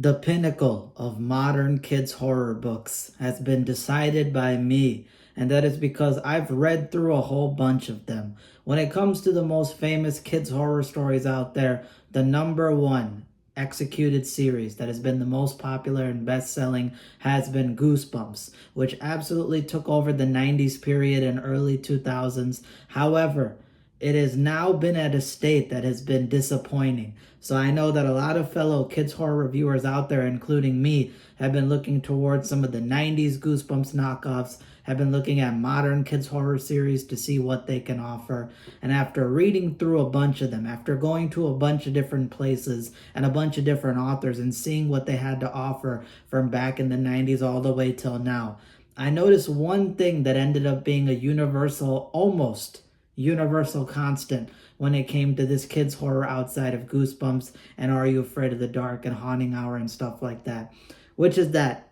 The pinnacle of modern kids' horror books has been decided by me, and that is because I've read through a whole bunch of them. When it comes to the most famous kids' horror stories out there, the number one executed series that has been the most popular and best-selling has been Goosebumps, which absolutely took over the 90s period and early 2000s. However, it has now been at a state that has been disappointing. So I know that a lot of fellow kids horror reviewers out there, including me, have been looking towards some of the 90s Goosebumps knockoffs, have been looking at modern kids horror series to see what they can offer. And after reading through a bunch of them, after going to a bunch of different places and a bunch of different authors and seeing what they had to offer from back in the 90s all the way till now, I noticed one thing that ended up being a almost universal constant when it came to this kids horror outside of Goosebumps and Are You Afraid of the Dark and Haunting Hour and stuff like that, which is that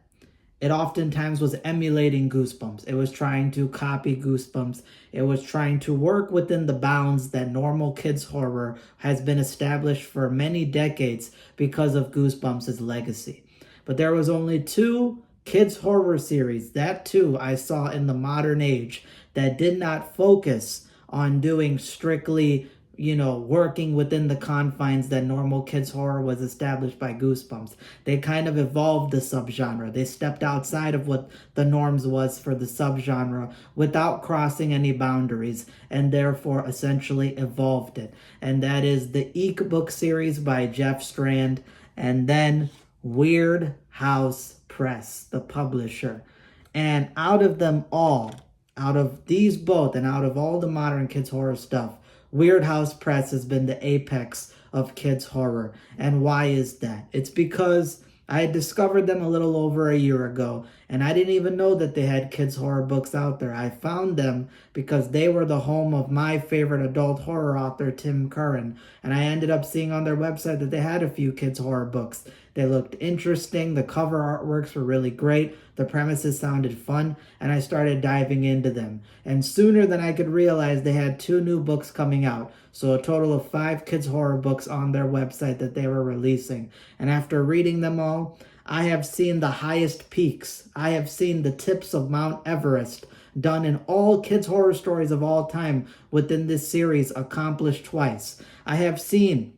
it oftentimes was emulating Goosebumps. It was trying to copy Goosebumps. It was trying to work within the bounds that normal kids horror has been established for many decades because of Goosebumps' legacy. But there was only two kids horror series, that too I saw in the modern age, that did not focus on doing strictly, working within the confines that normal kids horror was established by Goosebumps. They kind of evolved the subgenre. They stepped outside of what the norms was for the subgenre without crossing any boundaries, and therefore essentially evolved it. And that is the Eek book series by Jeff Strand, and then Weird House Press, the publisher. And out of them all, out of these both and out of all the modern kids horror stuff, Weird House Press has been the apex of kids horror. And why is that? It's because I had discovered them a little over a year ago, and I didn't even know that they had kids horror books out there. I found them because they were the home of my favorite adult horror author, Tim Curran, and I ended up seeing on their website that they had a few kids horror books. They looked interesting, the cover artworks were really great, the premises sounded fun, and I started diving into them. And sooner than I could realize, they had 2 new books coming out, so a total of 5 kids horror books on their website that they were releasing. And after reading them all, I have seen the highest peaks. I have seen the tips of Mount Everest done in all kids horror stories of all time within this series accomplished twice. I have seen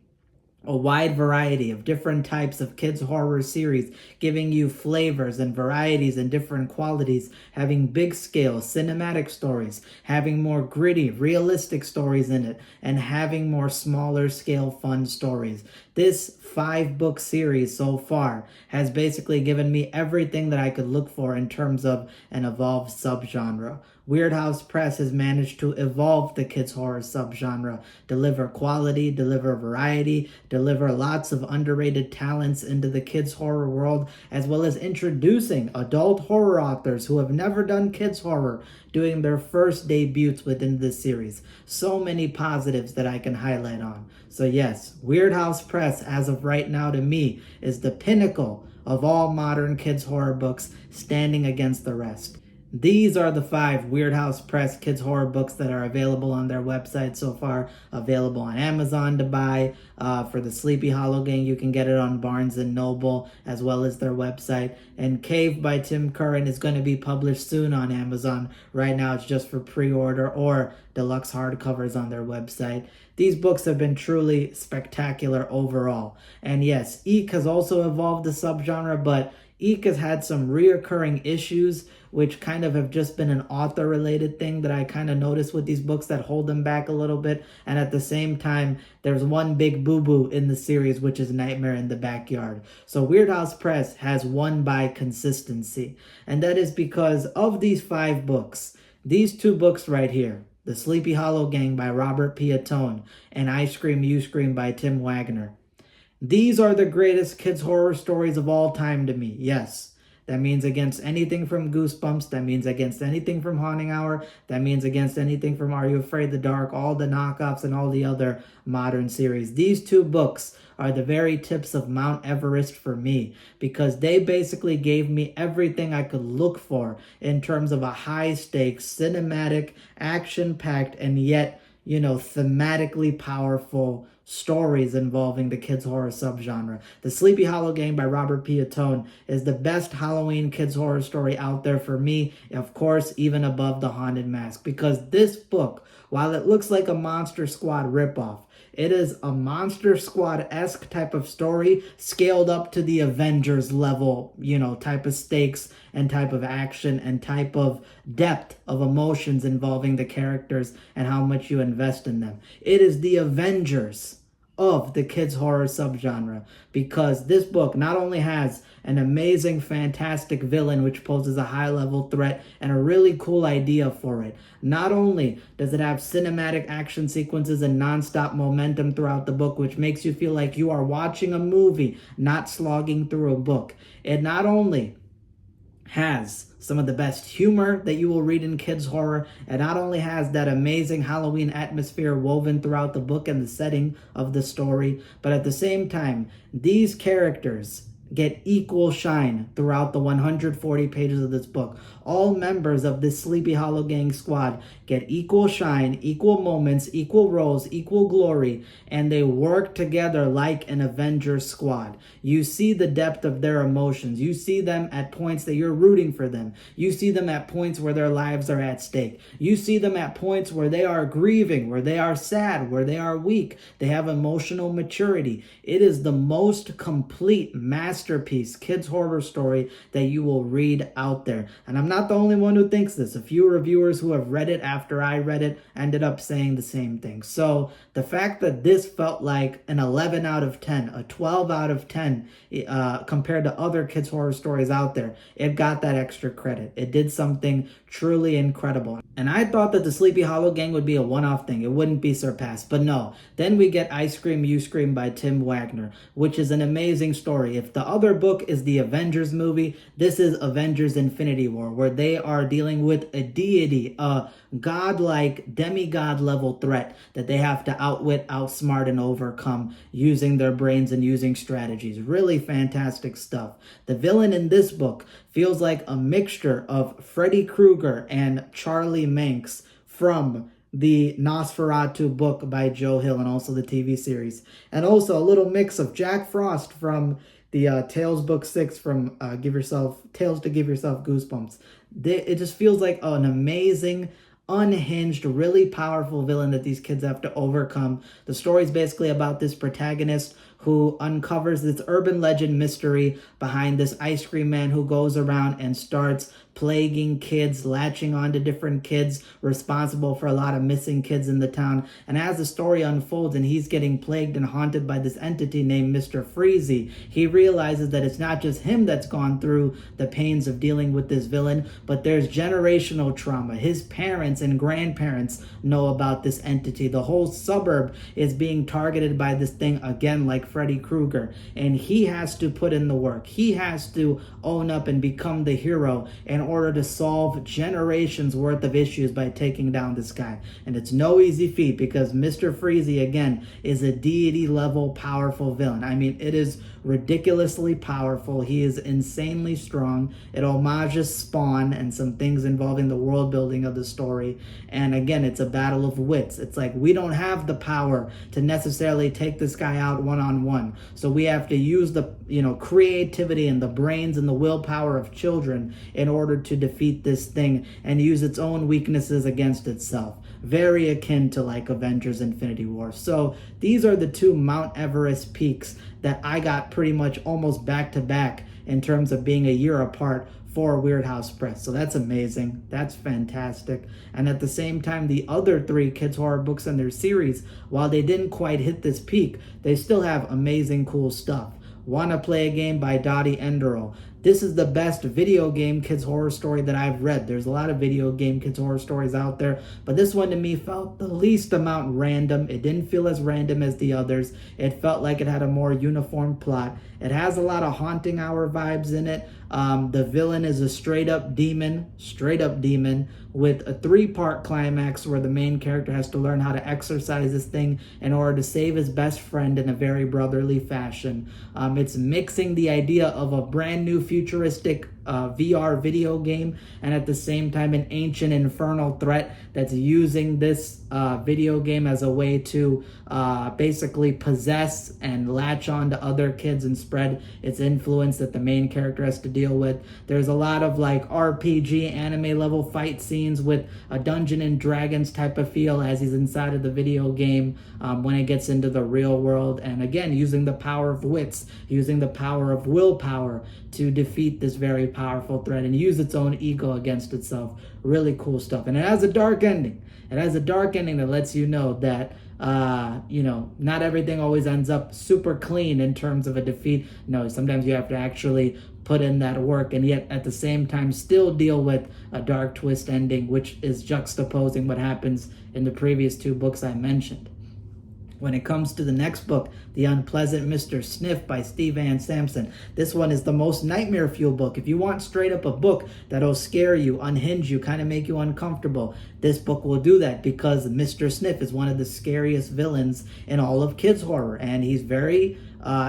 a wide variety of different types of kids horror series, giving you flavors and varieties and different qualities, having big scale cinematic stories, having more gritty realistic stories in it, and having more smaller scale fun stories. This 5-book series so far has basically given me everything that I could look for in terms of an evolved subgenre. Weird House Press has managed to evolve the kids horror subgenre, deliver quality, deliver variety, deliver lots of underrated talents into the kids horror world, as well as introducing adult horror authors who have never done kids horror doing their first debuts within this series. So many positives that I can highlight on. So yes, Weird House Press, as of right now to me, is the pinnacle of all modern kids horror books, standing against the rest. These are the 5 Weird House Press kids horror books that are available on their website so far, available on Amazon to buy. For the Sleepy Hollow Gang, you can get it on Barnes & Noble as well as their website. And Cave by Tim Curran is going to be published soon on Amazon. Right now it's just for pre-order or deluxe hardcovers on their website. These books have been truly spectacular overall. And yes, Eek has also evolved the subgenre, but Eek has had some reoccurring issues, which kind of have just been an author-related thing that I kind of noticed with these books that hold them back a little bit. And at the same time, there's one big boo-boo in the series, which is Nightmare in the Backyard. So Weird House Press has won by consistency. And that is because of these 5 books, these 2 books right here, The Sleepy Hollow Gang by Robert Piatone and I Scream, You Scream by Tim Wagner. These are the greatest kids horror stories of all time to me. Yes, that means against anything from Goosebumps. That means against anything from Haunting Hour. That means against anything from Are You Afraid of the Dark, all the knockoffs and all the other modern series. These 2 books are the very tips of Mount Everest for me because they basically gave me everything I could look for in terms of a high-stakes, cinematic, action-packed, and yet thematically powerful stories involving the kids horror subgenre. The Sleepy Hollow Gang by Robert Piatone is the best Halloween kids horror story out there for me, of course, even above The Haunted Mask, because this book, while it looks like a Monster Squad ripoff, it is a Monster Squad-esque type of story scaled up to the Avengers level, type of stakes and type of action and type of depth of emotions involving the characters and how much you invest in them. It is the Avengers of the kids horror subgenre, because this book not only has an amazing, fantastic villain which poses a high-level threat and a really cool idea for it. Not only does it have cinematic action sequences and non-stop momentum throughout the book, which makes you feel like you are watching a movie, not slogging through a book. It not only has some of the best humor that you will read in kids horror. It not only has that amazing Halloween atmosphere woven throughout the book and the setting of the story, but at the same time, these characters get equal shine throughout the 140 pages of this book. All members of this Sleepy Hollow Gang squad get equal shine, equal moments, equal roles, equal glory, and they work together like an Avengers squad. You see the depth of their emotions. You see them at points that you're rooting for them. You see them at points where their lives are at stake. You see them at points where they are grieving, where they are sad, where they are weak. They have emotional maturity. It is the most complete masterpiece kids horror story that you will read out there. And I'm not the only one who thinks this. A few reviewers who have read it after I read it ended up saying the same thing. So the fact that this felt like an 11 out of 10, a 12 out of 10 compared to other kids horror stories out there, it got that extra credit. It did something truly incredible. And I thought that the Sleepy Hollow Gang would be a one-off thing. It wouldn't be surpassed. But no. Then we get I Scream, You Scream by Tim Wagner, which is an amazing story. If the other book is the Avengers movie, this is Avengers Infinity War, where they are dealing with a deity, a godlike, demigod level threat that they have to outwit, outsmart, and overcome using their brains and using strategies. Really fantastic stuff. The villain in this book feels like a mixture of Freddy Krueger and Charlie Manx from the Nosferatu book by Joe Hill and also the TV series. And also a little mix of Jack Frost from the Tales Book 6 from Tales to Give Yourself Goosebumps. It just feels like an amazing, unhinged, really powerful villain that these kids have to overcome. The story is basically about this protagonist who uncovers this urban legend mystery behind this ice cream man who goes around and starts plaguing kids, latching on to different kids, responsible for a lot of missing kids in the town. And as the story unfolds and he's getting plagued and haunted by this entity named Mr. Freezy, he realizes that it's not just him that's gone through the pains of dealing with this villain, but there's generational trauma. His parents and grandparents know about this entity. The whole suburb is being targeted by this thing again, like Freddy Krueger, and he has to put in the work. He has to own up and become the hero in order to solve generations worth of issues by taking down this guy. And it's no easy feat because Mr. Freezy, again, is a deity level powerful villain. I mean, it is ridiculously powerful. He is insanely strong. It homages Spawn and some things involving the world building of the story. And again, it's a battle of wits. It's like we don't have the power to necessarily take this guy out one-on-one. So we have to use the creativity and the brains and the willpower of children in order to defeat this thing and use its own weaknesses against itself. Very akin to like Avengers Infinity War. So these are the two Mount Everest peaks that I got pretty much almost back to back in terms of being a year apart for Weird House Press. So that's amazing. That's fantastic. And at the same time, the other three kids horror books in their series, while they didn't quite hit this peak, they still have amazing cool stuff. Wanna Play a Game by Dottie Enderle. This is the best video game kids horror story that I've read. There's a lot of video game kids horror stories out there, but this one to me felt the least amount random. It didn't feel as random as the others. It felt like it had a more uniform plot. It has a lot of Haunting Hour vibes in it. The villain is a straight up demon with a 3-part climax where the main character has to learn how to exorcise this thing in order to save his best friend in a very brotherly fashion. It's mixing the idea of a brand new futuristic VR video game, and at the same time an ancient infernal threat that's using this video game as a way to basically possess and latch on to other kids and spread its influence that the main character has to deal with. There's a lot of like RPG anime level fight scenes with a Dungeon and Dragons type of feel as he's inside of the video game when it gets into the real world. And again, using the power of wits, using the power of willpower to defeat this very powerful threat and use its own ego against itself. Really cool stuff. And it has a dark ending. It has a dark ending that lets you know that not everything always ends up super clean in terms of a defeat. No, sometimes you have to actually put in that work and yet at the same time still deal with a dark twist ending, which is juxtaposing what happens in the previous two books I mentioned. When it comes to the next book, The Unpleasant Mr. Sniff by Steve Ann Sampson, this one is the most nightmare fuel book. If you want straight up a book that'll scare you, unhinge you, kind of make you uncomfortable, this book will do that because Mr. Sniff is one of the scariest villains in all of kids horror, and he's very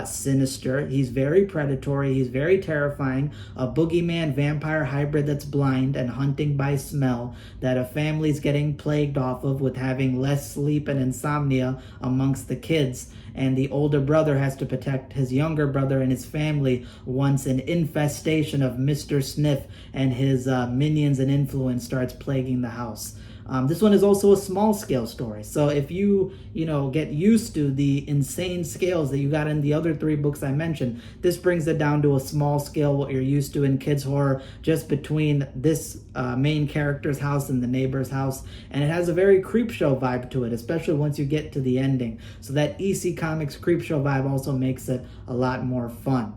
sinister, he's very predatory, he's very terrifying, a boogeyman vampire hybrid that's blind and hunting by smell that a family's getting plagued off of with having less sleep and insomnia amongst the kids. And the older brother has to protect his younger brother and his family once an infestation of Mr. Sniff and his minions and influence starts plaguing the house. This one is also a small scale story. So if you get used to the insane scales that you got in the other three books I mentioned, this brings it down to a small scale, what you're used to in kids horror, just between this main character's house and the neighbor's house. And it has a very Creepshow vibe to it, especially once you get to the ending. So that EC Comics Creepshow vibe also makes it a lot more fun.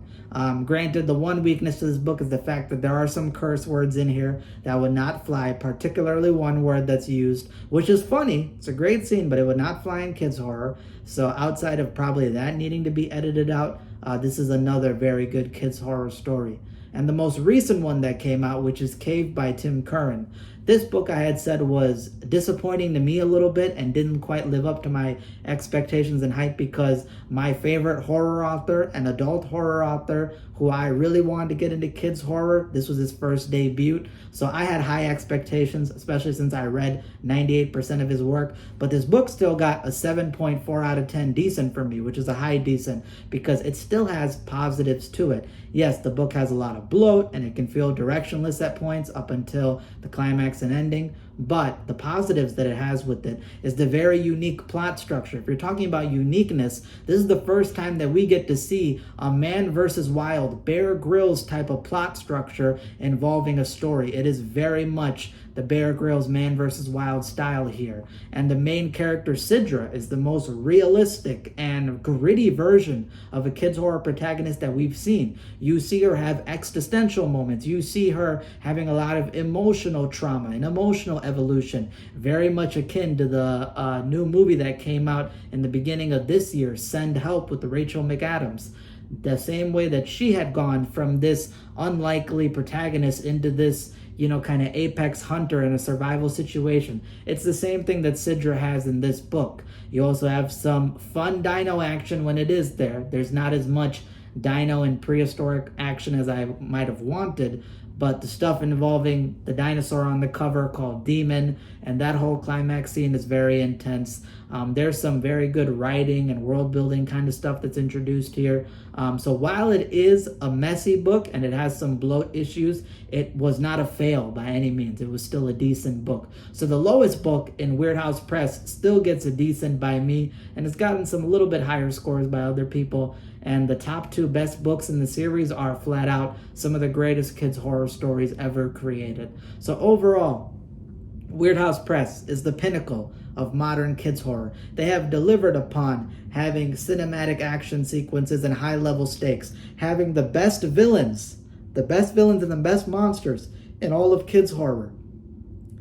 Granted, the one weakness to this book is the fact that there are some curse words in here that would not fly, particularly one word that's used, which is funny. It's a great scene, but it would not fly in kids horror. So outside of probably that needing to be edited out, this is another very good kids horror story. And the most recent one that came out, which is Cave by Tim Curran. This book I had said was disappointing to me a little bit and didn't quite live up to my expectations and hype because my favorite horror author, an adult horror author who I really wanted to get into kids horror, this was his first debut. So I had high expectations, especially since I read 98% of his work. But this book still got a 7.4 out of 10 decent for me, which is a high decent because it still has positives to it. Yes, the book has a lot of bloat and it can feel directionless at points up until the climax and ending, but the positives that it has with it is the very unique plot structure. If you're talking about uniqueness, this is the first time that we get to see a Man vs. Wild, Bear Grylls type of plot structure involving a story. It is very much the Bear Grylls Man vs. Wild style here. And the main character, Sidra, is the most realistic and gritty version of a kids horror protagonist that we've seen. You see her have existential moments. You see her having a lot of emotional trauma and emotional evolution, very much akin to the new movie that came out in the beginning of this year, Send Help, with Rachel McAdams. The same way that she had gone from this unlikely protagonist into this kind of apex hunter in a survival situation. It's the same thing that Sidra has in this book. You also have some fun dino action when it is there. There's not as much dino and prehistoric action as I might have wanted, but the stuff involving the dinosaur on the cover called Demon and that whole climax scene is very intense. There's some very good writing and world building kind of stuff that's introduced here. So while it is a messy book and it has some bloat issues, it was not a fail by any means. It was still a decent book. So the lowest book in Weird House Press still gets a decent by me, and it's gotten some a little bit higher scores by other people. And the top two best books in the series are flat out some of the greatest kids horror stories ever created. So overall, Weird House Press is the pinnacle of modern kids horror. They have delivered upon having cinematic action sequences and high-level stakes, having the best villains and the best monsters in all of kids horror,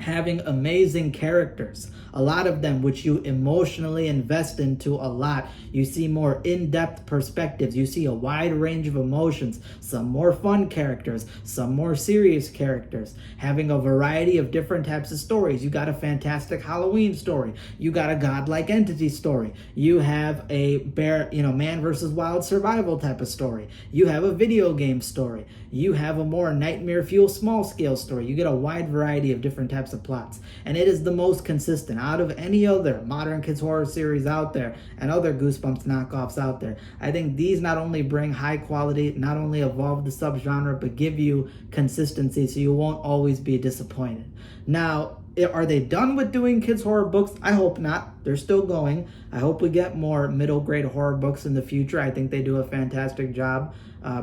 having amazing characters, a lot of them which you emotionally invest into a lot. You see more in-depth perspectives, you see a wide range of emotions, some more fun characters, some more serious characters, having a variety of different types of stories. You got a fantastic Halloween story, you got a godlike entity story, you have a man versus wild survival type of story, you have a video game story, you have a more nightmare fuel small scale story. You get a wide variety of different types of plots, and it is the most consistent out of any other modern kids horror series out there and other Goosebumps knockoffs out there. I think these not only bring high quality, not only evolve the subgenre, but give you consistency so you won't always be disappointed. Now, are they done with doing kids horror books? I hope not. They're still going. I hope we get more middle grade horror books in the future. I think they do a fantastic job.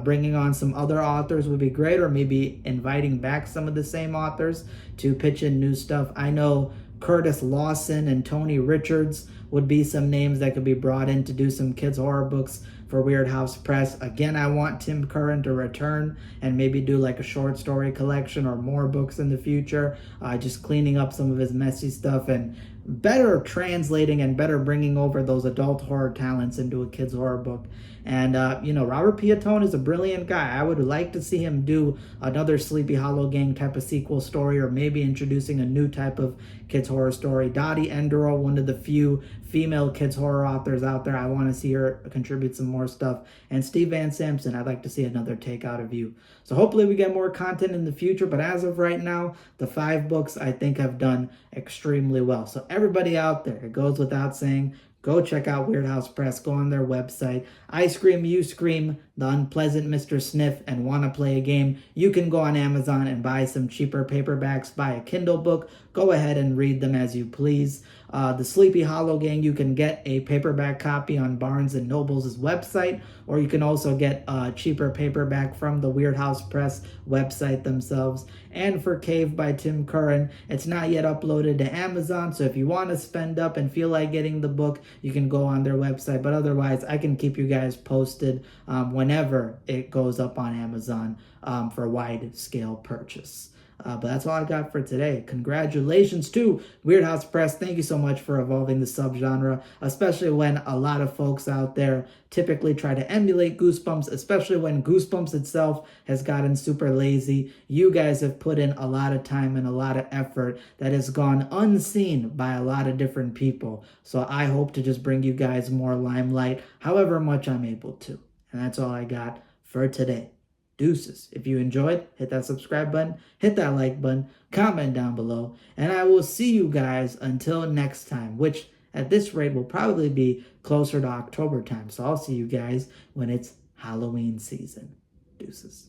Bringing on some other authors would be great, or maybe inviting back some of the same authors to pitch in new stuff. I know Curtis Lawson and Tony Richards would be some names that could be brought in to do some kids horror books for Weird House Press. Again, I want Tim Curran to return and maybe do like a short story collection or more books in the future, just cleaning up some of his messy stuff and better translating and better bringing over those adult horror talents into a kids horror book. And Robert Piatone is a brilliant guy. I would like to see him do another Sleepy Hollow Gang type of sequel story, or maybe introducing a new type of kids horror story. Dottie Enderal, one of the few female kids horror authors out there, I want to see her contribute some more stuff. And Steve Van Sampson, I'd like to see another take out of you. So hopefully we get more content in the future, but as of right now, the 5 books I think have done extremely well. So everybody out there, it goes without saying, go check out Weird House Press. Go on their website. I Scream, You Scream, The Unpleasant Mr. Sniff, and Want to Play a Game. You can go on Amazon and buy some cheaper paperbacks, buy a Kindle book. Go ahead and read them as you please. The Sleepy Hollow Gang, you can get a paperback copy on Barnes & Noble's website, or you can also get a cheaper paperback from the Weird House Press website themselves. And for Cave by Tim Curran, it's not yet uploaded to Amazon, so if you want to spend up and feel like getting the book, you can go on their website. But otherwise, I can keep you guys posted whenever it goes up on Amazon for wide-scale purchase. But that's all I got for today. Congratulations to Weird House Press. Thank you so much for evolving the subgenre, especially when a lot of folks out there typically try to emulate Goosebumps, especially when Goosebumps itself has gotten super lazy. You guys have put in a lot of time and a lot of effort that has gone unseen by a lot of different people. So I hope to just bring you guys more limelight, however much I'm able to. And that's all I got for today. Deuces. If you enjoyed, hit that subscribe button, hit that like button, comment down below, and I will see you guys until next time, which at this rate will probably be closer to October time. So I'll see you guys when it's Halloween season. Deuces.